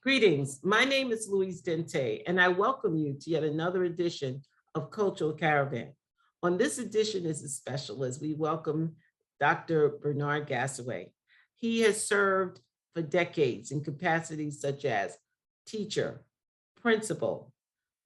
Greetings. My name is Louise Dente, and I welcome you to yet another edition of Cultural Caravan. On this edition is a special as we welcome Dr. Bernard Gassaway. He has served for decades in capacities such as teacher, principal,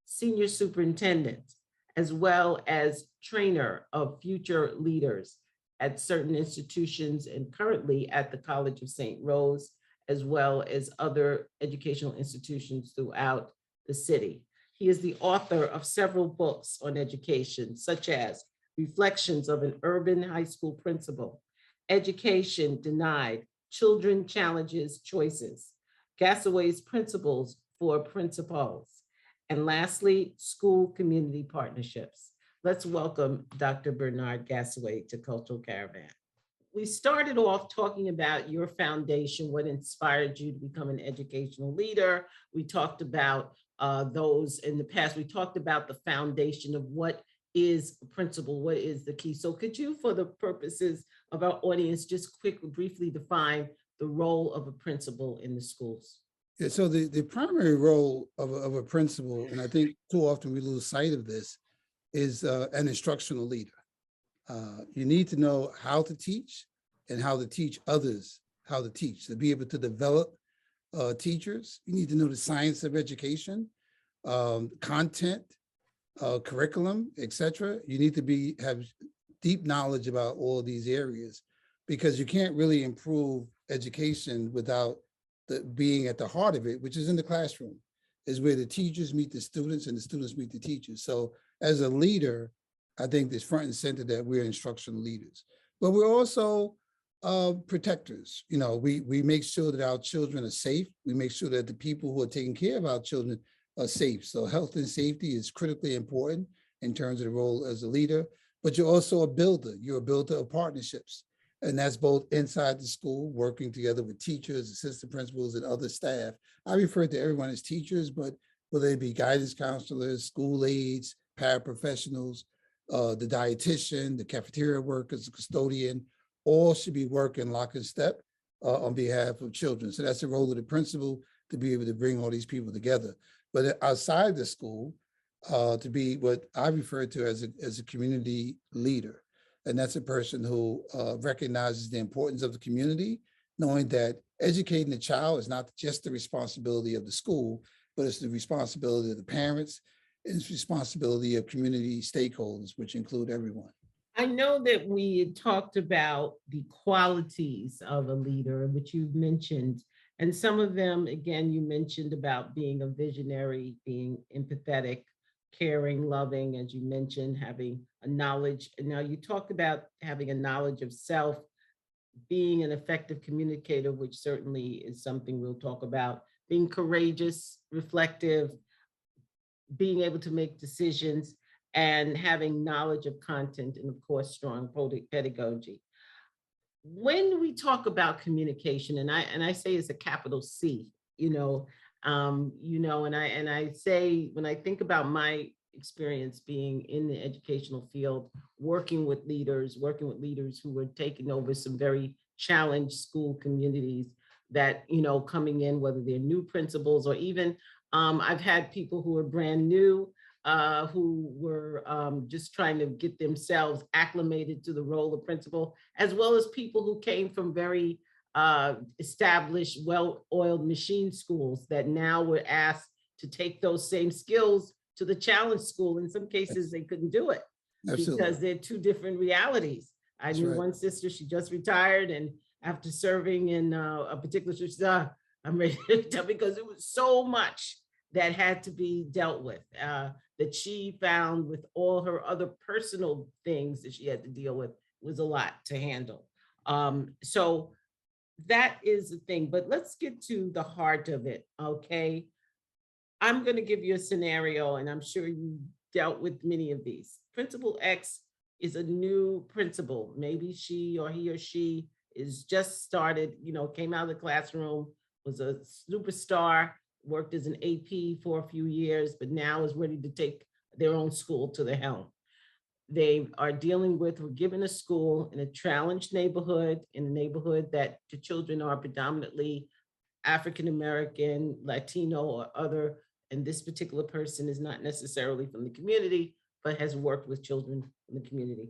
senior superintendent, as well as trainer of future leaders at certain institutions and currently at the College of St. Rose, as well as other educational institutions throughout the city. He is the author of several books on education, such as Reflections of an Urban High School Principal, Education Denied, Children Challenges Choices, Gassaway's Principles for Principals, and lastly, School Community Partnerships. Let's welcome Dr. Bernard Gassaway to Cultural Caravan. We started off talking about your foundation, what inspired you to become an educational leader. We talked about those in the past. We talked about the foundation of what is a principal, what is the key. So could you, for the purposes of our audience, just briefly define the role of a principal in the schools? Yeah, so the primary role of a principal, and I think too often we lose sight of this, is an instructional leader. You need to know how to teach and how to teach others how to teach. To be able to develop teachers, you need to know the science of education, content, curriculum, etc. You need to have deep knowledge about all of these areas, because you can't really improve education without being at the heart of it, which is in the classroom, is where the teachers meet the students and the students meet the teachers. So as a leader, I think it's front and center that we're instructional leaders, but we're also protectors. You know, we make sure that our children are safe. We make sure that the people who are taking care of our children are safe. So health and safety is critically important in terms of the role as a leader, but you're also a builder. You're a builder of partnerships. And that's both inside the school, working together with teachers, assistant principals, and other staff. I refer to everyone as teachers, but whether they be guidance counselors, school aides, paraprofessionals, the dietitian, the cafeteria workers, the custodian, all should be working lock and step on behalf of children. So that's the role of the principal, to be able to bring all these people together. But outside the school, to be what I refer to as a community leader. And that's a person who recognizes the importance of the community, knowing that educating a child is not just the responsibility of the school, but it's the responsibility of the parents, and it's responsibility of community stakeholders, which include everyone. I know that we had talked about the qualities of a leader, which you've mentioned, and some of them, again, you mentioned about being a visionary, being empathetic, caring, loving, as you mentioned, having a knowledge. And now you talked about having a knowledge of self, being an effective communicator, which certainly is something we'll talk about, being courageous, reflective, being able to make decisions, and having knowledge of content, and of course, strong pedagogy. When we talk about communication, and I say it's a capital C, and I say, when I think about my experience being in the educational field, working with leaders who were taking over some very challenged school communities that, coming in, whether they're new principals or even I've had people who are brand new, who were just trying to get themselves acclimated to the role of principal, as well as people who came from very established, well-oiled machine schools that now were asked to take those same skills to the challenge school. In some cases, they couldn't do it. Absolutely. Because they're two different realities. I knew one sister, she just retired, and after serving in a particular, she said, I'm ready to tell, because it was so much that had to be dealt with, that she found with all her other personal things that she had to deal with was a lot to handle. So that is the thing, but let's get to the heart of it, okay? I'm gonna give you a scenario, and I'm sure you dealt with many of these. Principal X is a new principal. Maybe he or she is just started, came out of the classroom, was a superstar, worked as an AP for a few years, but now is ready to take their own school to the helm. They are we're given a school in a challenged neighborhood, in a neighborhood that the children are predominantly African American, Latino, or other, and this particular person is not necessarily from the community, but has worked with children in the community,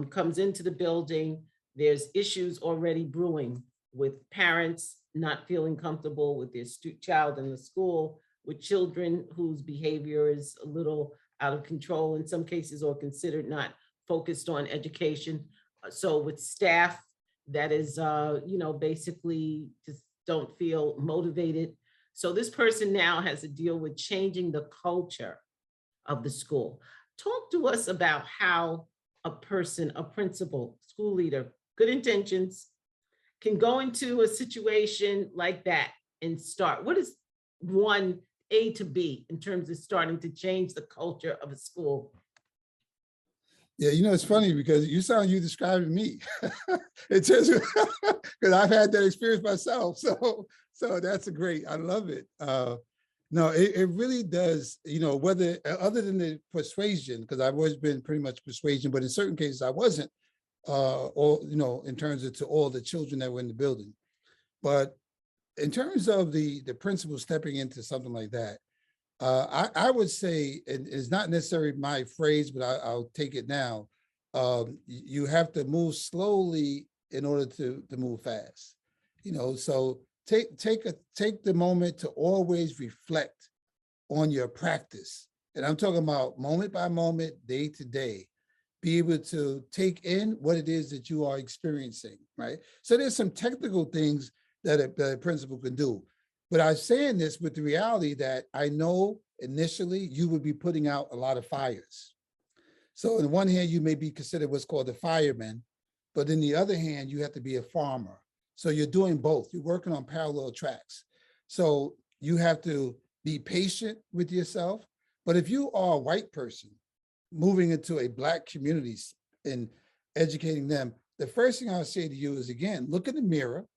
comes into the building. There's issues already brewing with parents not feeling comfortable with their child in the school, with children whose behavior is a little out of control in some cases, or considered not focused on education. So with staff that is, basically just don't feel motivated. So this person now has to deal with changing the culture of the school. Talk to us about how a person, a principal, school leader, good intentions, can go into a situation like that and start. What is one A to B in terms of starting to change the culture of a school? Yeah, it's funny because you sound you describing me. It's just because I've had that experience myself. So that's a great, I love it. No, it really does, whether other than the persuasion, because I've always been pretty much persuasion, but in certain cases I wasn't, or, in terms of to all the children that were in the building. But in terms of the principal stepping into something like that, I would say, and it's not necessarily my phrase, but I'll take it now. You have to move slowly in order to move fast. So take the moment to always reflect on your practice. And I'm talking about moment by moment, day to day. Be able to take in what it is that you are experiencing, right? So there's some technical things that a principal can do. But I'm saying this with the reality that I know initially you would be putting out a lot of fires. So on the one hand, you may be considered what's called a fireman, but in the other hand, you have to be a farmer. So you're doing both. You're working on parallel tracks. So you have to be patient with yourself. But if you are a white person moving into a Black community and educating them, the first thing I'll say to you is, again, look in the mirror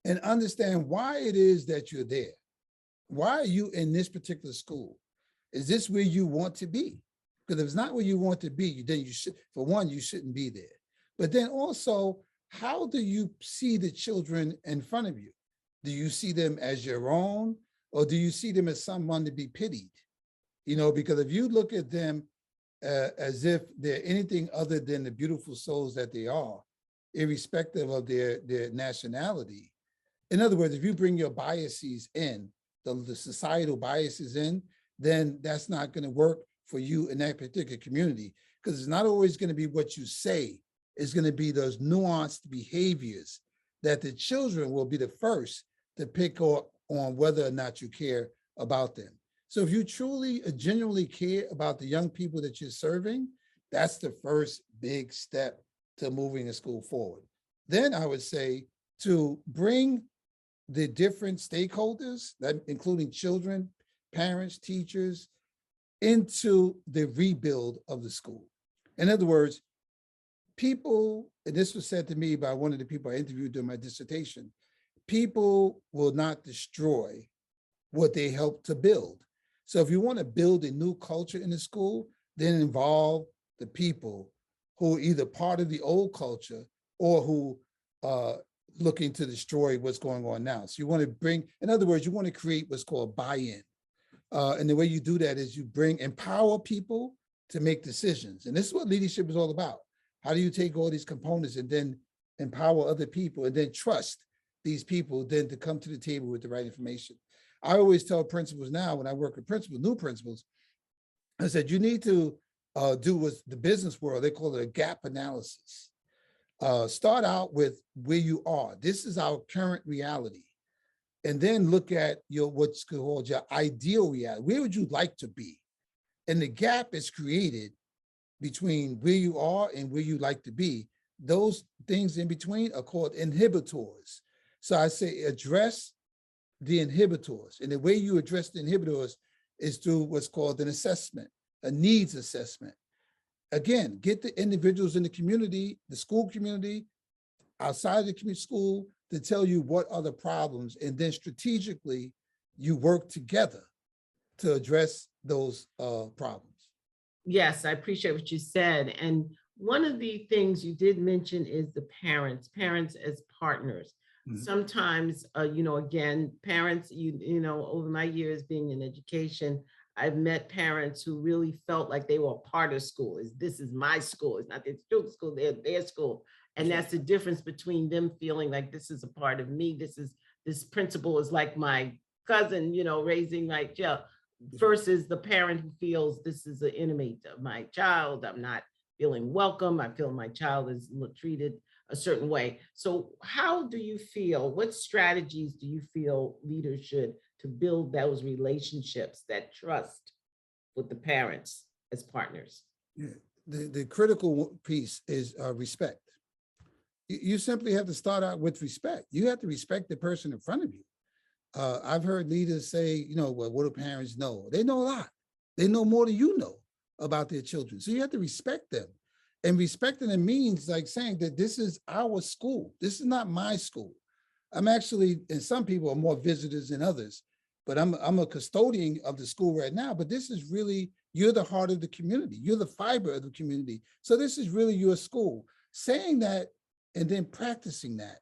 and understand why it is that you're there. Why are you in this particular school? Is this where you want to be? Because if it's not where you want to be, then you should, for one, you shouldn't be there. But then also, how do you see the children in front of you? Do you see them as your own, or do you see them as someone to be pitied? Because if you look at them as if they're anything other than the beautiful souls that they are, irrespective of their nationality. In other words, if you bring your biases in, the societal biases in, then that's not going to work for you in that particular community, because it's not always going to be what you say. It's going to be those nuanced behaviors that the children will be the first to pick up on whether or not you care about them. So if you truly, genuinely care about the young people that you're serving, that's the first big step to moving the school forward. Then I would say to bring the different stakeholders, that including children, parents, teachers, into the rebuild of the school. In other words, people, and this was said to me by one of the people I interviewed during my dissertation, people will not destroy what they helped to build. So if you want to build a new culture in the school, then involve the people who are either part of the old culture or who looking to destroy what's going on now. So you want to bring, in other words, you want to create what's called buy-in. And the way you do that is you empower people to make decisions. And this is what leadership is all about. How do you take all these components and then empower other people and then trust these people then to come to the table with the right information? I always tell principals now when I work with principals, new principals, I said, you need to do what the business world, they call it a gap analysis. Start out with where you are. This is our current reality. And then look at what's called your ideal reality. Where would you like to be? And the gap is created between where you are and where you like to be. Those things in between are called inhibitors. So I say address the inhibitors. And the way you address the inhibitors is through what's called an assessment, a needs assessment. Again, get the individuals in the community, the school community, outside of the community school, to tell you what are the problems, and then strategically you work together to address those problems. Yes, I appreciate what you said. And one of the things you did mention is the parents as partners. Sometimes, again, parents, over my years being in education, I've met parents who really felt like they were a part of school. This is my school. It's not their children's school, their school. And that's the difference between them feeling like this is a part of me. This principal is like my cousin, raising my child, versus the parent who feels this is an enemy of my child. I'm not feeling welcome. I feel my child is treated a certain way. So how do you feel, what strategies do you feel leaders should to build those relationships, that trust with the parents as partners? Yeah. The critical piece is respect. You simply have to start out with respect. You have to respect the person in front of you. I've heard leaders say, well, what do parents know? They know a lot. They know more than you know about their children. So you have to respect them. And respecting them means like saying that this is our school. This is not my school. I'm actually, and some people are more visitors than others, but I'm a custodian of the school right now, but this is really, you're the heart of the community. You're the fiber of the community. So this is really your school. Saying that and then practicing that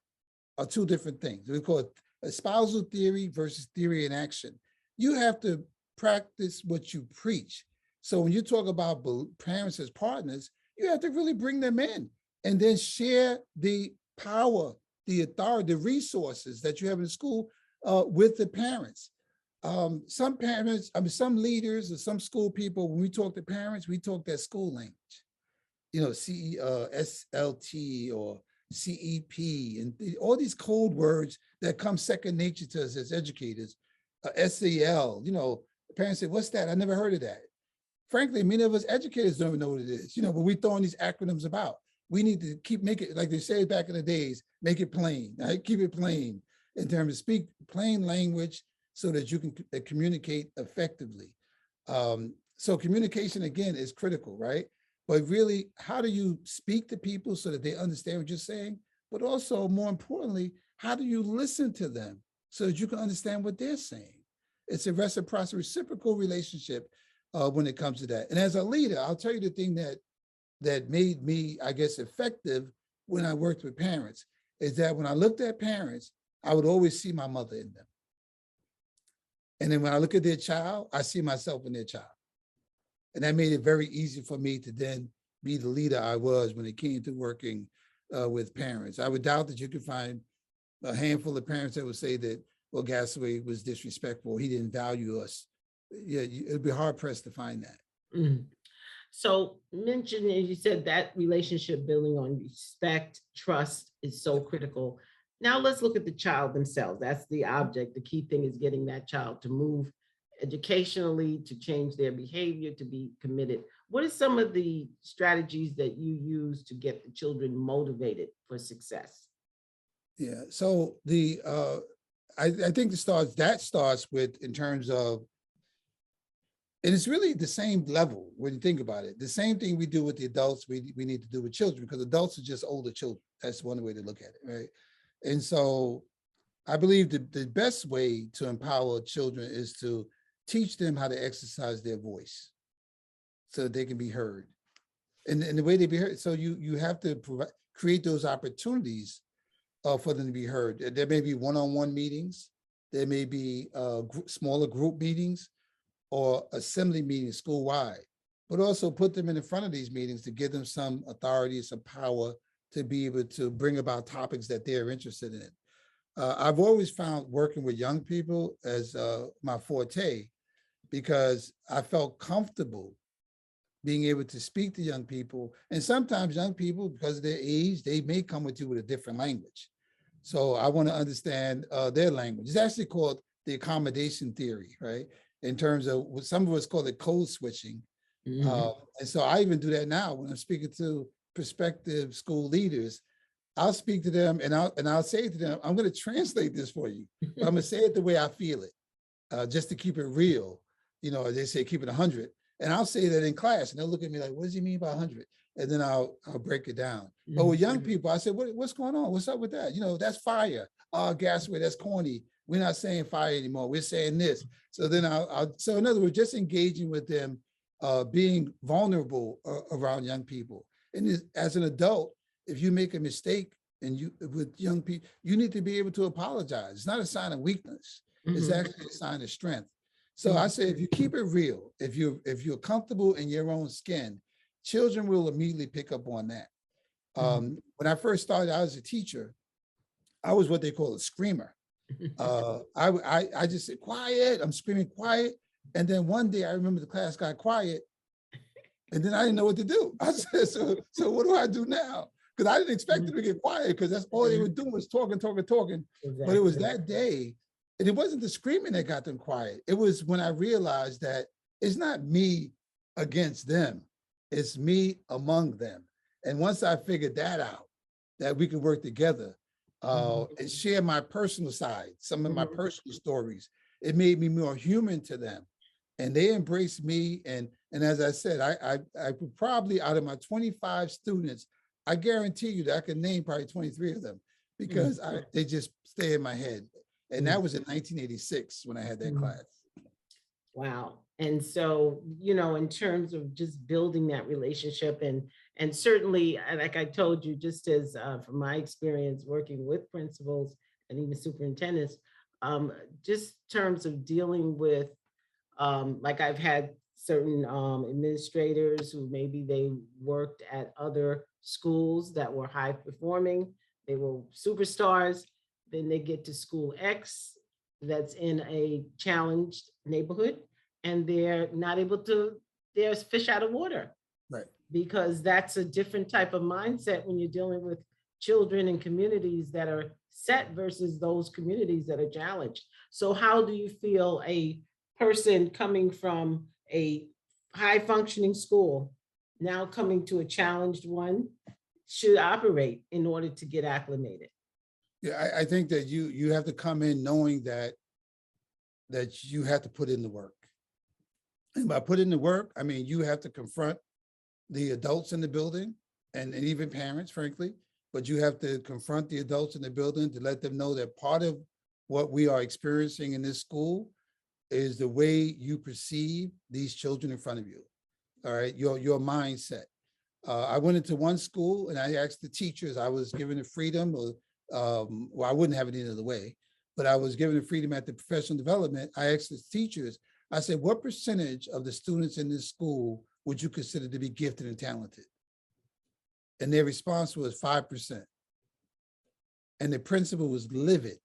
are two different things. We call it espousal theory versus theory in action. You have to practice what you preach. So when you talk about parents as partners, you have to really bring them in and then share the power, the authority, the resources that you have in the school with the parents. Some parents, some leaders or some school people, when we talk to parents, we talk that school language, SLT or CEP and all these code words that come second nature to us as educators, SEL, parents say, what's that? I never heard of that. Frankly, many of us educators don't even know what it is, but we're throwing these acronyms about. We need to make it, like they said back in the days, make it plain, right? Keep it plain in terms of speak plain language so that you can communicate effectively. So communication, again, is critical, right? But really, how do you speak to people so that they understand what you're saying? But also, more importantly, how do you listen to them so that you can understand what they're saying? It's a reciprocal relationship when it comes to that. And as a leader, I'll tell you the thing that made me, I guess, effective when I worked with parents is that when I looked at parents, I would always see my mother in them. And then when I look at their child, I see myself in their child. And that made it very easy for me to then be the leader I was when it came to working with parents. I would doubt that you could find a handful of parents that would say that, well, Gassaway was disrespectful, he didn't value us. Yeah, it'd be hard pressed to find that. Mm. So mention, as you said, that relationship building on respect, trust is so critical. Now let's look at the child themselves. That's the object. The key thing is getting that child to move educationally, to change their behavior, to be committed. What are some of the strategies that you use to get the children motivated for success? Yeah, so I think that starts with, in terms of, and it's really the same level when you think about it. The same thing we do with the adults, we need to do with children, because adults are just older children. That's one way to look at it, right? And so I believe the best way to empower children is to teach them how to exercise their voice so that they can be heard. And the way they be heard, so you have to create those opportunities for them to be heard. There may be one-on-one meetings, there may be smaller group meetings, or assembly meetings school-wide, but also put them in front of these meetings to give them some authority, some power to be able to bring about topics that they're interested in. I've always found working with young people as my forte, because I felt comfortable being able to speak to young people. And sometimes young people, because of their age, they may come with you with a different language. So I want to understand their language. It's actually called the accommodation theory, right? In terms of what some of us call it code switching. And so I even do that now when I'm speaking to prospective school leaders. I'll speak to them and I'll say to them, I'm going to translate this for you. But I'm going to say it the way I feel it, just to keep it real. They say keep it 100. And I'll say that in class and they'll look at me like, what does he mean by 100? And then I'll break it down. But with young people, I said, what's going on? What's up with that? That's fire. Gassaway, that's corny. We're not saying fire anymore. We're saying this. So then so in other words, just engaging with them, being vulnerable around young people. And as an adult, if you make a mistake and you with young people, you need to be able to apologize. It's not a sign of weakness. It's Mhm. actually a sign of strength. So I Mhm. say, if you keep it real, if you're comfortable in your own skin, children will immediately pick up on that. Mhm. When I first started out as a teacher, I was what they call a screamer. I just said, quiet. I'm screaming quiet. And then one day I remember the class got quiet, and then I didn't know what to do. I said, so what do I do now? Because I didn't expect them Mhm. to get quiet, because that's all they were doing was talking, talking, talking. But it was Exactly. that day, and it wasn't the screaming that got them quiet. It was when I realized that it's not me against them, it's me among them. And once I figured that out, that we could work together Mhm. and share my personal side, some of my Mhm. personal stories, it made me more human to them. And they embraced me. And as I said, I probably, out of my 25 students, I guarantee you that I can name probably 23 of them, because they just stay in my head. And Mhm. that was in 1986 when I had that Mhm. class. Wow. And so, in terms of just building that relationship, and certainly, like I told you, just as from my experience working with principals and even superintendents, um, just terms of dealing with, like I've had certain administrators who maybe they worked at other schools that were high performing, they were superstars, then they get to school X that's in a challenged neighborhood, and they're not able to, there's fish out of water, Right. because that's a different type of mindset when you're dealing with children and communities that are set versus those communities that are challenged. So how do you feel a person coming from a high functioning school now coming to a challenged one should operate in order to get acclimated? Yeah, I think that you have to come in knowing that you have to put in the work. And by put in the work, I mean you have to confront the adults in the building, and even parents, frankly, but you have to confront the adults in the building to let them know that part of what we are experiencing in this school is the way you perceive these children in front of you. All right, your mindset. I went into one school and I asked the teachers, I was given the freedom, or well, I wouldn't have it any other way, but I was given the freedom at the professional development. I asked the teachers, I said, what percentage of the students in this school would you consider to be gifted and talented? And their response was 5%. And the principal was livid,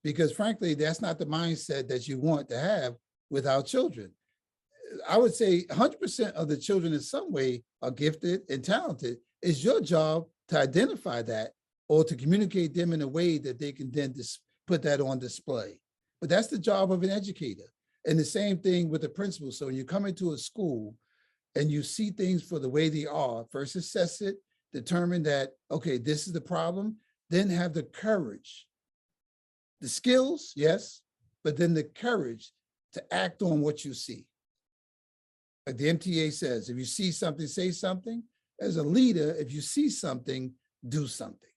because frankly, that's not the mindset that you want to have with our children. I would say 100% of the children in some way are gifted and talented. It's your job to identify that, or to communicate them in a way that they can then put that on display. But that's the job of an educator. And the same thing with the principal. So when you come into a school and you see things for the way they are, first assess it, determine that, okay, this is the problem, then have the courage, the skills, yes, but then the courage to act on what you see. Like the MTA says, if you see something, say something. As a leader, if you see something, do something.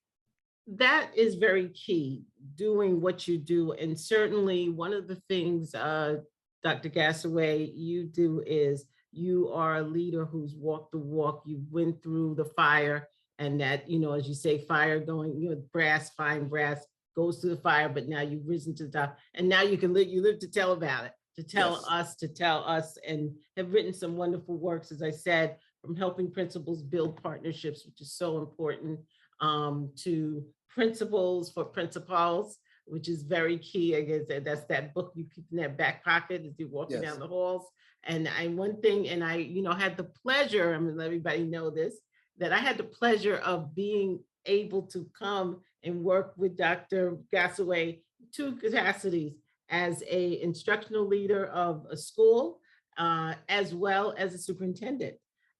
That is very key, doing what you do. And certainly one of the things, Dr. Gassaway, you do is you are a leader who's walked the walk. You went through the fire, and that, as you say, fire going, brass, fine brass goes through the fire, but now you've risen to the top. And now you live to tell about it, Yes. to tell us, and have written some wonderful works, as I said, from helping principals build partnerships, which is so important, to principles for principals, which is very key. I guess that's that book you keep in that back pocket as you're walking down Yes. the halls. And one thing, and I, had the pleasure, I'm gonna let everybody know this, that I had the pleasure of being able to come and work with Dr. Gassaway, two capacities, as a instructional leader of a school, as well as a superintendent.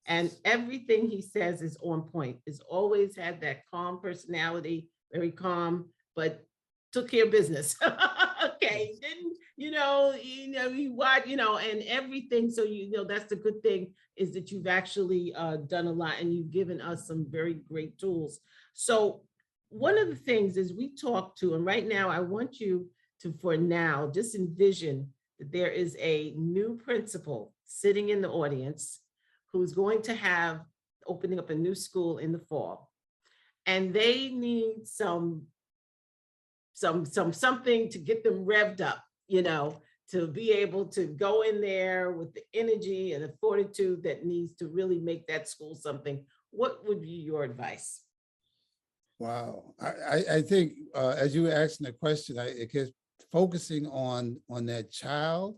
And everything he says is on point. Has always had that calm personality, very calm, but took care of business. Okay, Yes. didn't he what and everything. So that's the good thing, is that you've actually done a lot, and you've given us some very great tools. So one of the things is we talk to, and right now I want you to, for now, just envision that there is a new principal sitting in the audience who's going to have opening up a new school in the fall. and they need something to get them revved up, to be able to go in there with the energy and the fortitude that needs to really make that school something. What would be your advice? Wow. I think as you were asking the question, it kept focusing on that child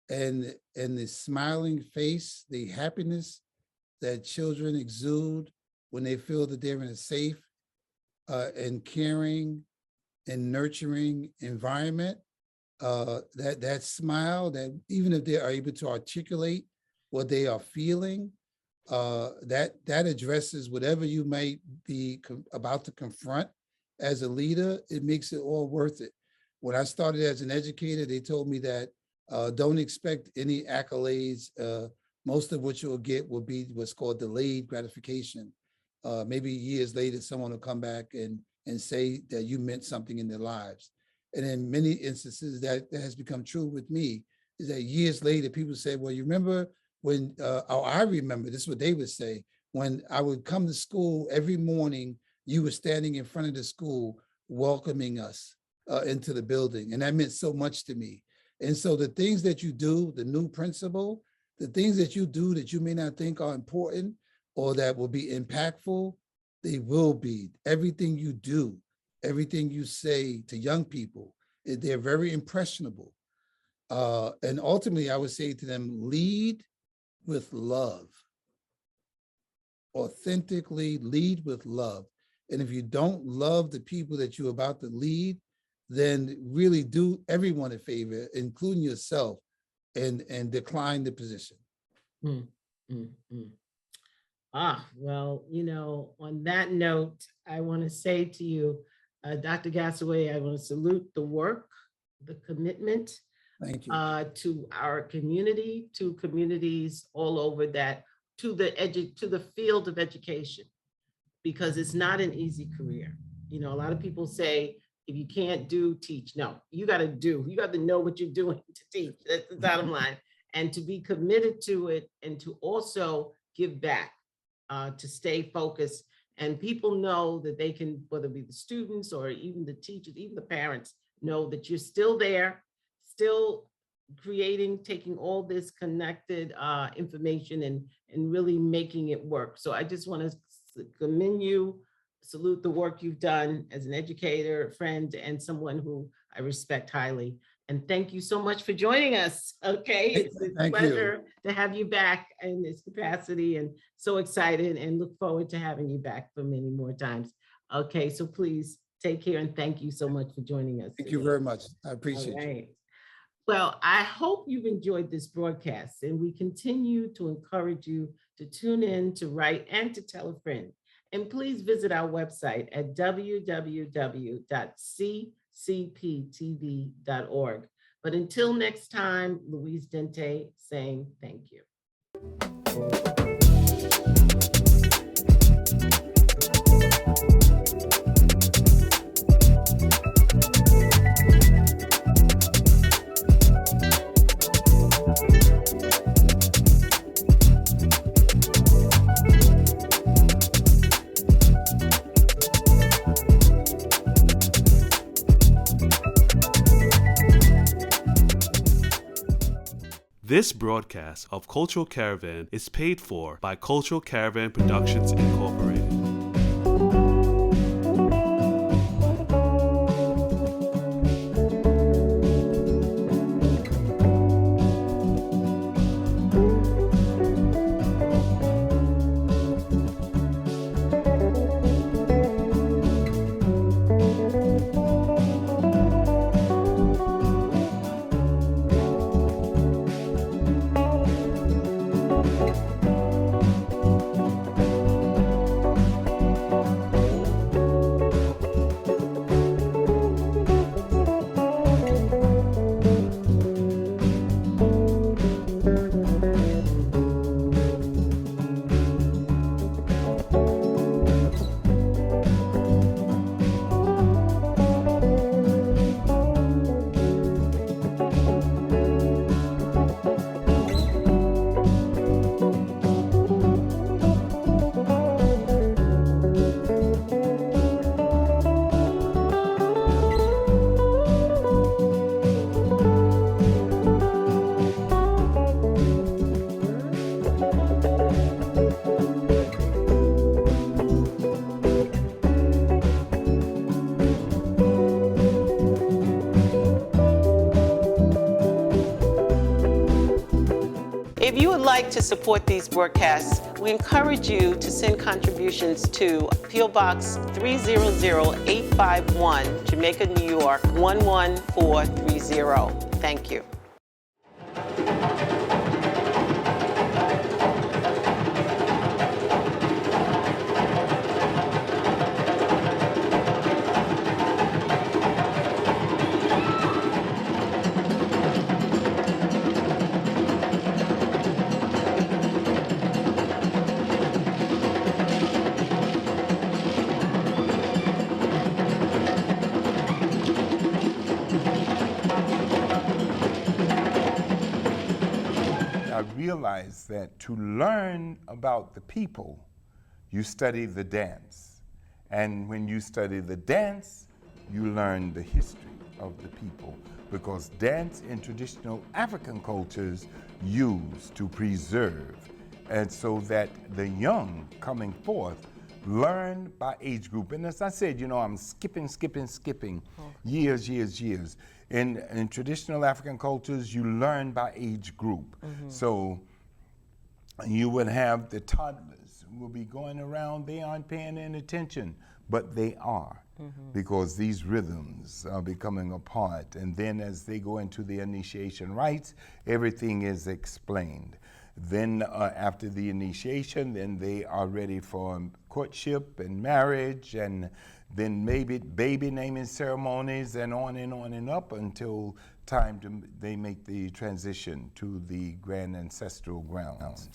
and the smiling face, the happiness that children exude when they feel that they're in a safe and caring and nurturing environment. That smile, that even if they are able to articulate what they are feeling, that addresses whatever you might be about to confront as a leader. It makes it all worth it. When I started as an educator, they told me that don't expect any accolades. Most of what you'll get will be what's called delayed gratification. Maybe years later, someone will come back and say that you meant something in their lives. And in many instances, that has become true with me, is that years later, people say, well, you remember when, I remember, this is what they would say, when I would come to school every morning, you were standing in front of the school welcoming us into the building. And that meant so much to me. And so the things that you do, the new principle, the things that you do that you may not think are important or that will be impactful, they will be. Everything you do, everything you say to young people, they're very impressionable. And ultimately, I would say to them, lead with love. Authentically lead with love. And if you don't love the people that you're about to lead, then really do everyone a favor, including yourself, and decline the position. Mm, mm, mm. Well, on that note, I want to say to you, Dr. Gassaway, I want to salute the work, the commitment. Thank you. To our community, to communities all over that, to the field of education, because it's not an easy career. A lot of people say, if you can't do, teach. No, you got to do. You got to know what you're doing to teach. That's the bottom line. And to be committed to it and to also give back, to stay focused. And people know that they can, whether it be the students or even the teachers, even the parents, know that you're still there, still creating, taking all this connected information and really making it work. So I just want to commend you, salute the work you've done as an educator, friend, and someone who I respect highly. And thank you so much for joining us. Okay, it's a pleasure to have you back in this capacity, and so excited and look forward to having you back for many more times. Okay, so please take care and thank you so much for joining us. Thank you very much. I appreciate you. Well, I hope you've enjoyed this broadcast, and we continue to encourage you to tune in, to write, and to tell a friend. And please visit our website at www.ccptv.org. But until next time, Louise Dente saying thank you. This broadcast of Cultural Caravan is paid for by Cultural Caravan Productions Incorporated. If you would like to support these broadcasts, we encourage you to send contributions to P.O. Box 300851, Jamaica, New York 11430. Thank you. I realized that to learn about the people, you study the dance. And when you study the dance, you learn the history of the people. Because dance in traditional African cultures used to preserve, and so that the young coming forth learn by age group. And as I said, you know, I'm skipping years. In traditional African cultures, you learn by age group. So you would have the toddlers who will be going around, they aren't paying any attention, but they are, because these rhythms are becoming a part. And then as they go into the initiation rites, everything is explained. Then after the initiation, then they are ready for courtship and marriage, and then maybe baby naming ceremonies, and on and up until time they make the transition to the grand ancestral grounds.